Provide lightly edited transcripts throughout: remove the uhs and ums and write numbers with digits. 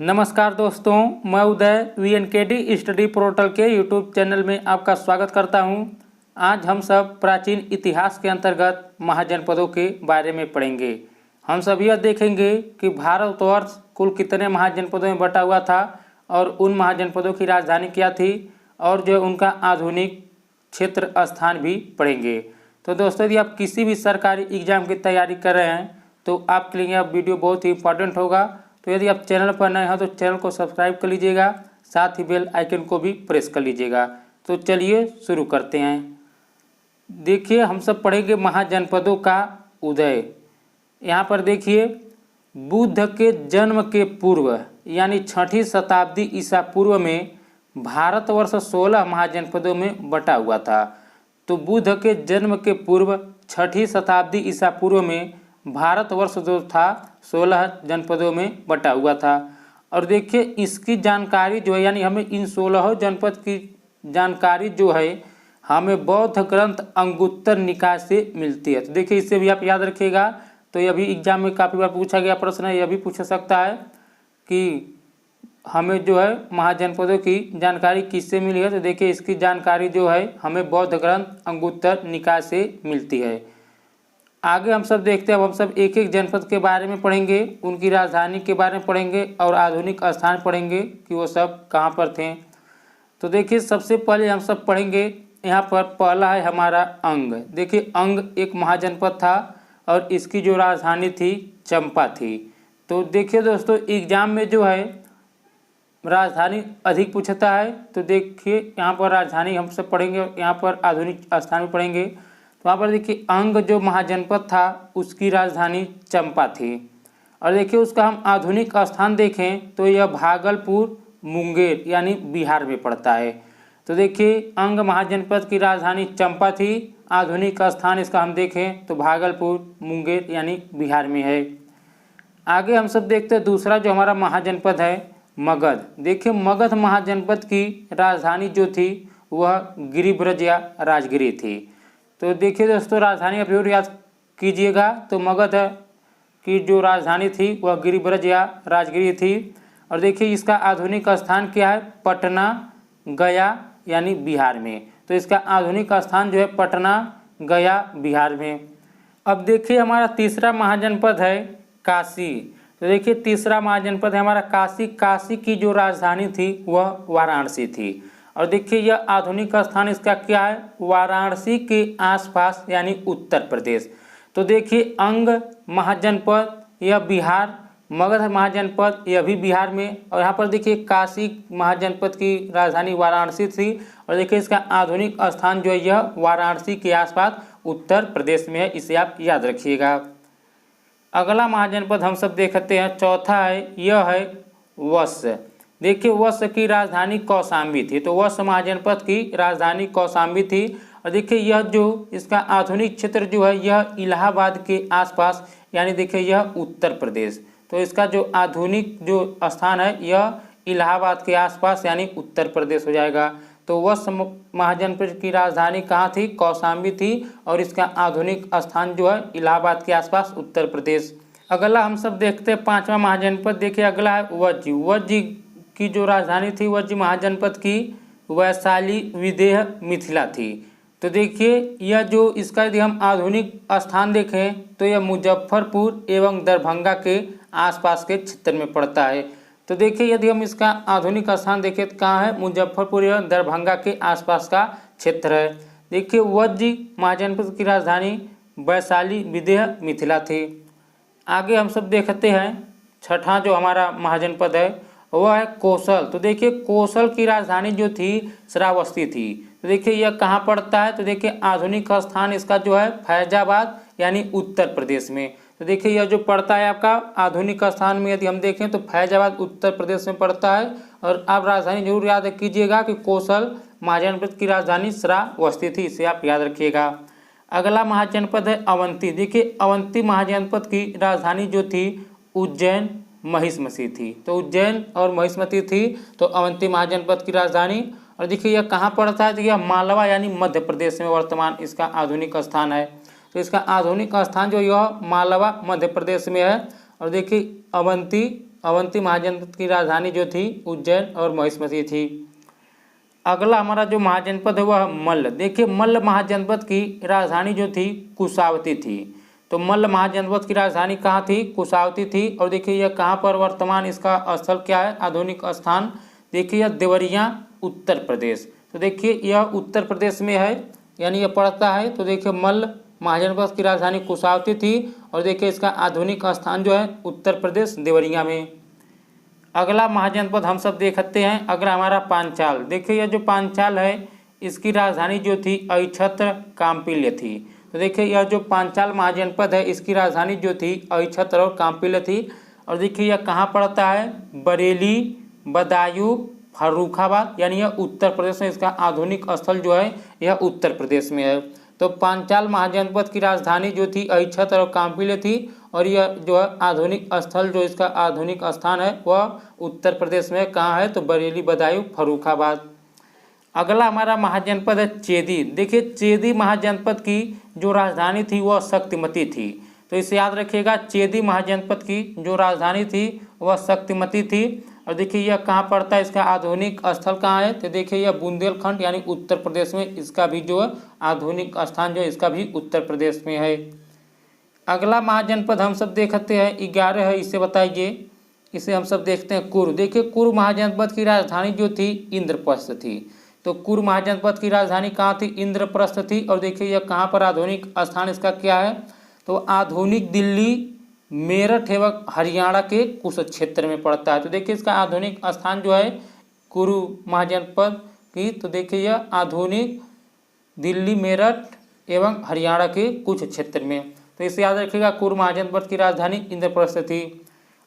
नमस्कार दोस्तों, मैं उदय VNKD स्टडी पोर्टल के यूट्यूब चैनल में आपका स्वागत करता हूं। आज हम सब प्राचीन इतिहास के अंतर्गत महाजनपदों के बारे में पढ़ेंगे। हम सब यह देखेंगे कि भारतवर्ष कुल कितने महाजनपदों में बटा हुआ था और उन महाजनपदों की राजधानी क्या थी और जो उनका आधुनिक क्षेत्र स्थान भी पढ़ेंगे। तो दोस्तों, यदि आप किसी भी सरकारी एग्जाम की तैयारी कर रहे हैं तो आपके लिए यह वीडियो बहुत ही इंपॉर्टेंट होगा। तो यदि आप चैनल पर नए हैं तो चैनल को सब्सक्राइब कर लीजिएगा, साथ ही बेल आइकन को भी प्रेस कर लीजिएगा। तो चलिए शुरू करते हैं। देखिए, हम सब पढ़ेंगे महाजनपदों का उदय। यहाँ पर देखिए, बुद्ध के जन्म के पूर्व यानी 6ठी शताब्दी ईसा पूर्व में भारतवर्ष 16 महाजनपदों में बटा हुआ था। तो बुद्ध के जन्म के पूर्व 6ठी शताब्दी ईसा पूर्व में भारतवर्ष जो था 16 जनपदों में बटा हुआ था। और देखिए, इसकी जानकारी जो है यानी हमें इन 16 जनपद की जानकारी जो है हमें बौद्ध ग्रंथ अंगुत्तर निकाय से मिलती है। तो देखिए, इससे भी आप याद रखिएगा। तो यह भी एग्जाम में काफ़ी बार पूछा गया प्रश्न है, यह भी पूछ सकता है कि हमें जो है महाजनपदों की जानकारी किससे मिली है। तो देखिए, इसकी जानकारी जो है हमें बौद्ध ग्रंथ अंगुत्तर निकाय से मिलती है। आगे हम सब देखते हैं। अब हम सब एक एक जनपद के बारे में पढ़ेंगे, उनकी राजधानी के बारे में पढ़ेंगे और आधुनिक स्थान पढ़ेंगे कि वो सब कहाँ पर थे। तो देखिए, सबसे पहले हम सब पढ़ेंगे, यहाँ पर पहला है हमारा अंग। देखिए, अंग एक महाजनपद था और इसकी जो राजधानी थी चंपा थी। तो देखिए दोस्तों, एग्जाम में जो है राजधानी अधिक पूछता है। तो देखिए, यहाँ पर राजधानी हम सब पढ़ेंगे, यहाँ पर आधुनिक स्थान भी पढ़ेंगे। तो वहाँ पर देखिए, अंग जो महाजनपद था उसकी राजधानी चंपा थी। और देखिए, उसका हम आधुनिक स्थान देखें तो यह भागलपुर मुंगेर यानी बिहार में पड़ता है। तो देखिए, अंग महाजनपद की राजधानी चंपा थी, आधुनिक स्थान इसका हम देखें तो भागलपुर मुंगेर यानी बिहार में है। आगे हम सब देखते हैं दूसरा जो हमारा महाजनपद है मगध। देखिए, मगध महाजनपद की राजधानी जो थी वह गिरिब्रज या राजगिरी थी। तो देखिए दोस्तों, राजधानी आप जरूर याद कीजिएगा। तो मगध की जो राजधानी थी वह गिरिब्रज या राजगिरी थी। और देखिए, इसका आधुनिक स्थान क्या है, पटना गया यानी बिहार में। तो इसका आधुनिक स्थान जो है पटना गया बिहार में। अब देखिए, हमारा तीसरा महाजनपद है काशी। तो देखिए, तीसरा महाजनपद है हमारा काशी। काशी की जो राजधानी थी वह वाराणसी थी। और देखिए, यह आधुनिक स्थान इसका क्या है, वाराणसी के आसपास यानी उत्तर प्रदेश। तो देखिए, अंग महाजनपद यह बिहार, मगध महाजनपद यह भी बिहार में। और यहाँ पर देखिए, काशी महाजनपद की राजधानी वाराणसी थी। और देखिए, इसका आधुनिक स्थान जो है यह वाराणसी के आसपास उत्तर प्रदेश में है, इसे आप याद रखिएगा। अगला महाजनपद हम सब देखते हैं, चौथा है, यह है वत्स। देखिए, वत्स की राजधानी कौशाम्बी थी। तो वत्स महाजनपद की राजधानी कौशाम्बी थी। और देखिए, यह जो इसका आधुनिक क्षेत्र जो है यह इलाहाबाद के आसपास यानी देखिए यह उत्तर प्रदेश। तो इसका जो आधुनिक जो स्थान है यह इलाहाबाद के आसपास यानी उत्तर प्रदेश हो जाएगा। तो वत्स महाजनपद की राजधानी कहाँ थी, कौशाम्बी थी। और इसका आधुनिक स्थान जो है इलाहाबाद के आसपास उत्तर प्रदेश। अगला हम सब देखते हैं पांचवा महाजनपद। देखिए, अगला है वज्जी। वज्जी की जो राजधानी थी वज्जी महाजनपद की वैशाली विदेह मिथिला थी। तो देखिए, यह जो इसका यदि हम आधुनिक स्थान देखें तो यह मुजफ्फरपुर एवं दरभंगा के आसपास के क्षेत्र में पड़ता है। तो देखिए, यदि हम इसका आधुनिक स्थान देखें तो कहाँ है, मुजफ्फरपुर एवं दरभंगा के आसपास का क्षेत्र है। देखिए, वज्जी महाजनपद की राजधानी वैशाली विदेह मिथिला थी। आगे हम सब देखते हैं छठा जो हमारा महाजनपद है वह है कौशल। तो देखिए, कौशल की राजधानी जो थी श्रावस्ती थी। तो देखिए, यह कहाँ पड़ता है, तो देखिए आधुनिक स्थान इसका जो है फैजाबाद यानी उत्तर प्रदेश में। तो देखिए, यह जो पड़ता है आपका आधुनिक स्थान में यदि हम देखें तो फैजाबाद उत्तर प्रदेश में पड़ता है। और आप राजधानी जरूर याद कीजिएगा कि कौशल महाजनपद की राजधानी श्रावस्ती थी, इसे आप याद रखिएगा। अगला महाजनपद है अवंती। देखिए, अवंती महाजनपद की राजधानी जो थी उज्जैन महिष्मती थी। तो उज्जैन और महिष्मती थी तो अवंती महाजनपद की राजधानी। और देखिए, यह कहाँ पड़ता है, तो यह मालवा यानी मध्य प्रदेश में वर्तमान इसका आधुनिक स्थान है। तो इसका आधुनिक स्थान जो यह मालवा मध्य प्रदेश में है। और देखिए, अवंती अवंती महाजनपद की राजधानी जो थी उज्जैन और महिष्मती थी। अगला हमारा जो महाजनपद है वह मल्ल। देखिए मल्ल महाजनपद की राजधानी जो थी कुशावती थी। तो मल्ल महाजनपद की राजधानी कहाँ थी? कुशावती थी। और देखिए यह कहाँ पर वर्तमान इसका स्थल क्या है, आधुनिक स्थान? देखिए यह देवरिया उत्तर प्रदेश। तो देखिए यह उत्तर प्रदेश में है, यानी यह पड़ता है। तो देखिए मल्ल महाजनपद की राजधानी कुशावती थी और देखिए इसका आधुनिक स्थान जो है उत्तर प्रदेश देवरिया में। अगला महाजनपद हम सब देखते हैं, अगला हमारा पांचाल। देखिए यह जो पांचाल है इसकी राजधानी जो थी अहिछत्र काम्पिल्य थी। तो देखिए यह जो पांचाल महाजनपद है इसकी राजधानी जो थी अहिछत्र और काम्पिल्य थी। और देखिए यह कहाँ पड़ता है? बरेली, बदायूं, फर्रुखाबाद, यानी यह उत्तर प्रदेश में इसका आधुनिक स्थल जो है यह उत्तर प्रदेश में है। तो पांचाल महाजनपद की राजधानी जो थी अहिछत्र और काम्पिल्य थी और यह जो है आधुनिक स्थल जो इसका आधुनिक स्थान है वह उत्तर प्रदेश में कहाँ है? तो बरेली, बदायूं, फर्रुखाबाद। अगला हमारा महाजनपद है चेदी। देखिए चेदी महाजनपद की जो राजधानी थी वह शक्तिमती थी। तो इसे याद रखिएगा, चेदी महाजनपद की जो राजधानी थी वह शक्तिमती थी। और देखिए यह कहाँ पड़ता है, इसका आधुनिक स्थल कहाँ है? तो देखिए यह बुंदेलखंड यानी उत्तर प्रदेश में इसका भी जो है आधुनिक स्थान जो है इसका भी उत्तर प्रदेश में है। अगला महाजनपद हम सब देखते हैं 11 है, इसे बताइए। इसे हम सब देखते हैं कुरु। देखिए कुरु महाजनपद की राजधानी जो थी इंद्रप्रस्थ थी। तो कुरु महाजनपद की राजधानी कहाँ थी? इंद्रप्रस्थ थी। और देखिए यह कहाँ पर आधुनिक स्थान इसका क्या है? तो आधुनिक दिल्ली, मेरठ एवं हरियाणा के कुछ क्षेत्र में पड़ता है। तो देखिए इसका आधुनिक स्थान जो है कुरु महाजनपद की, तो देखिए यह आधुनिक दिल्ली, मेरठ एवं हरियाणा के कुछ क्षेत्र में। तो इसे याद रखिएगा, कुरु महाजनपद की राजधानी इंद्रप्रस्थ थी।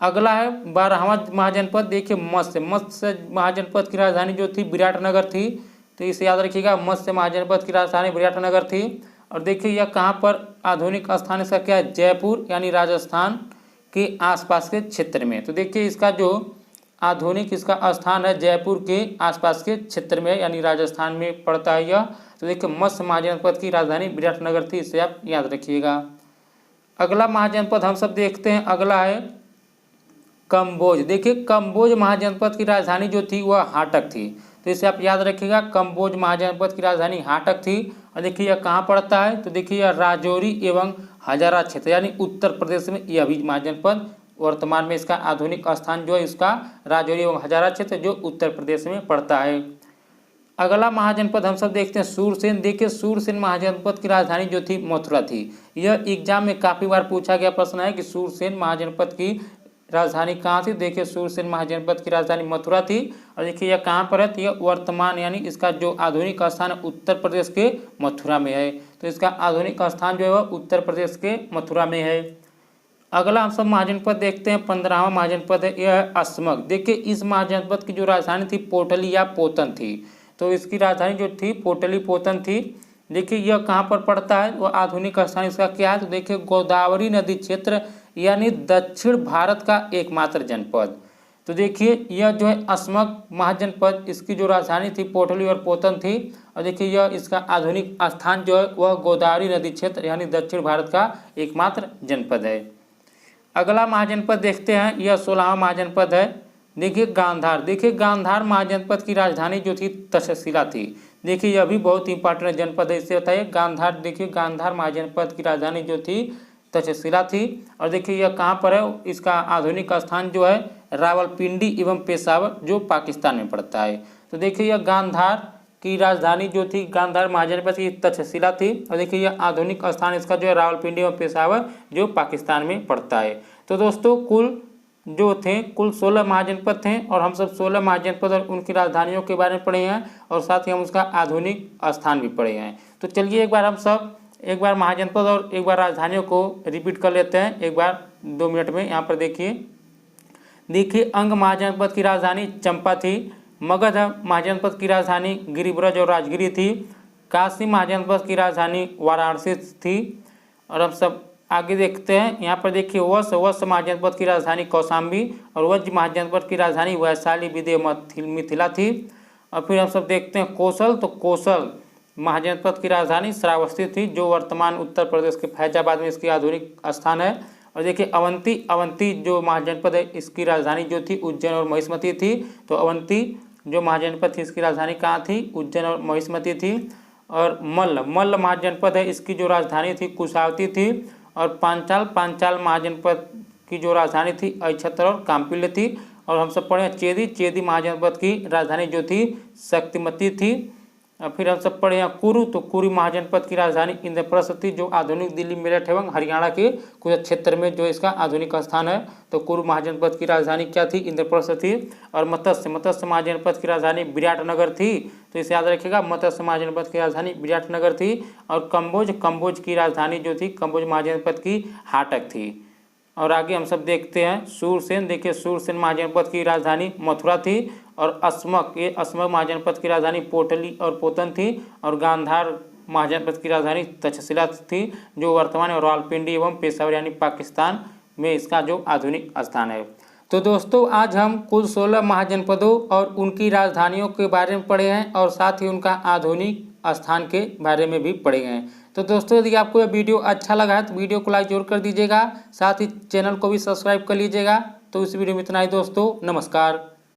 अगला है 12वां महाजनपद। देखिए मत्स्य महाजनपद की राजधानी जो थी विराटनगर थी। तो इसे याद रखिएगा, मत्स्य महाजनपद की राजधानी विराटनगर थी। और देखिए यह कहाँ पर आधुनिक स्थान इसका क्या है? जयपुर यानी राजस्थान के आसपास के क्षेत्र में। तो देखिए इसका जो आधुनिक इसका स्थान है जयपुर के आसपास के क्षेत्र में यानी राजस्थान में पड़ता है यह। तो देखिए मत्स्य महाजनपद की राजधानी विराटनगर थी, इसे आप याद रखिएगा। अगला महाजनपद हम सब देखते हैं, अगला है कम्बोज। देखिए कम्बोज महाजनपद की राजधानी जो थी वह हाटक थी। तो इसे आप याद रखिएगा, कम्बोज महाजनपद की राजधानी हाटक थी। और देखिए यह कहाँ पड़ता है? तो देखिए यह राजौरी एवं हजारा क्षेत्र यानी उत्तर प्रदेश में यह भी महाजनपद वर्तमान में इसका आधुनिक स्थान जो है इसका राजौरी एवं हजारा क्षेत्र जो उत्तर प्रदेश में पड़ता है। अगला महाजनपद हम सब देखते हैं सूरसेन। देखिए सूरसेन महाजनपद की राजधानी जो थी मथुरा थी। यह एग्जाम में काफ़ी बार पूछा गया प्रश्न है कि सूरसेन महाजनपद की राजधानी कहाँ थी? देखिए सूरसेन महाजनपद की राजधानी मथुरा थी। और देखिए यह कहाँ पर है? तो यह वर्तमान यानी इसका जो आधुनिक स्थान है उत्तर प्रदेश के मथुरा में है। तो इसका आधुनिक स्थान जो है वह उत्तर प्रदेश के मथुरा में है। अगला हम सब महाजनपद देखते हैं 15वां महाजनपद है, यह है अस्मक। देखिए इस महाजनपद की जो राजधानी थी पोटली या पोतन थी। तो इसकी राजधानी जो थी पोटली पोतन थी। देखिए यह कहाँ पर पड़ता है? वह आधुनिक स्थान इसका क्या है? तो देखिए गोदावरी नदी क्षेत्र यानी दक्षिण भारत का एकमात्र जनपद। तो देखिए यह जो है अस्मक महाजनपद इसकी जो राजधानी थी पोटली और पोतन थी। और देखिए यह इसका आधुनिक स्थान जो है वह गोदावरी नदी क्षेत्र यानी दक्षिण भारत का एकमात्र जनपद है। अगला महाजनपद देखते हैं, यह 16वां महाजनपद है। देखिए गांधार। देखिए गांधार महाजनपद की राजधानी जो थी तक्षशिला थी। देखिए यह भी बहुत इंपॉर्टेंट जनपद है, इससे बताइए गांधार। देखिए गांधार महाजनपद की राजधानी जो थी तक्षशिला थी। और देखिए यह कहाँ पर है? इसका आधुनिक स्थान जो है रावलपिंडी एवं पेशावर जो पाकिस्तान में पड़ता है। तो देखिए यह गांधार की राजधानी जो थी गांधार महाजनपद की तक्षशिला थी। और देखिए यह आधुनिक स्थान इसका जो है रावलपिंडी एवं पेशावर जो पाकिस्तान में पड़ता है। तो दोस्तों कुल 16 महाजनपद थे और हम सब 16 महाजनपद और उनकी राजधानियों के बारे में पढ़े हैं और साथ ही हम उसका आधुनिक स्थान भी पढ़े हैं। तो चलिए एक बार महाजनपद और एक बार राजधानियों को रिपीट कर लेते हैं, एक बार 2 मिनट में। यहाँ पर देखिए अंग महाजनपद की राजधानी चंपा थी। मगध महाजनपद की राजधानी गिरिब्रज और राजगिरी थी। काशी महाजनपद की राजधानी वाराणसी थी। और हम सब आगे देखते हैं, यहाँ पर देखिए वत्स महाजनपद की राजधानी कौशाम्बी और वज्र महाजनपद की राजधानी वैशाली विदेह मिथिला थी। और फिर हम सब देखते हैं कौशल। तो कौशल महाजनपद की राजधानी श्रावस्ती थी जो वर्तमान उत्तर प्रदेश के फैजाबाद में इसकी आधुनिक स्थान है। और देखिए अवंती जो महाजनपद है इसकी राजधानी जो थी उज्जैन और महिष्मती थी। तो अवंती जो महाजनपद थी इसकी राजधानी कहाँ थी? उज्जैन और महिष्मती थी। और मल्ल महाजनपद है इसकी जो राजधानी थी कुशावती थी। और पांचाल महाजनपद की जो राजधानी थी अक्षत्र और काम्पिल्य थी। और हम सब पढ़े चेदी महाजनपद की राजधानी जो थी शक्तिमती थी। और फिर हम सब पढ़े यहाँ कुरु, तो कुरु महाजनपद की राजधानी इंद्रप्रस्थ थी जो आधुनिक दिल्ली मेरठ एवं हरियाणा के कुछ क्षेत्र में जो इसका आधुनिक स्थान है। तो कुरु महाजनपद की राजधानी क्या थी? इंद्रप्रस्थ थी। और मत्स्य महाजनपद की राजधानी विराटनगर थी। तो इसे याद रखिएगा, मत्स्य महाजनपद की राजधानी विराटनगर थी। और कंबोज की राजधानी जो थी कंबोज महाजनपद की हाटक थी। और आगे हम सब देखते हैं सूरसेन। देखिए सूरसेन महाजनपद की राजधानी मथुरा थी। और अस्मक महाजनपद की राजधानी पोटली और पोतन थी। और गांधार महाजनपद की राजधानी तक्षशिला थी जो वर्तमान में रावलपिंडी एवं पेशावर यानी पाकिस्तान में इसका जो आधुनिक स्थान है। तो दोस्तों आज हम कुल 16 महाजनपदों और उनकी राजधानियों के बारे में पढ़े हैं और साथ ही उनका आधुनिक स्थान के बारे में भी पढ़े हैं। तो दोस्तों यदि आपको यह वीडियो अच्छा लगा है तो वीडियो को लाइक जरूर कर दीजिएगा, साथ ही चैनल को भी सब्सक्राइब कर लीजिएगा। तो इस वीडियो में इतना ही दोस्तों, नमस्कार।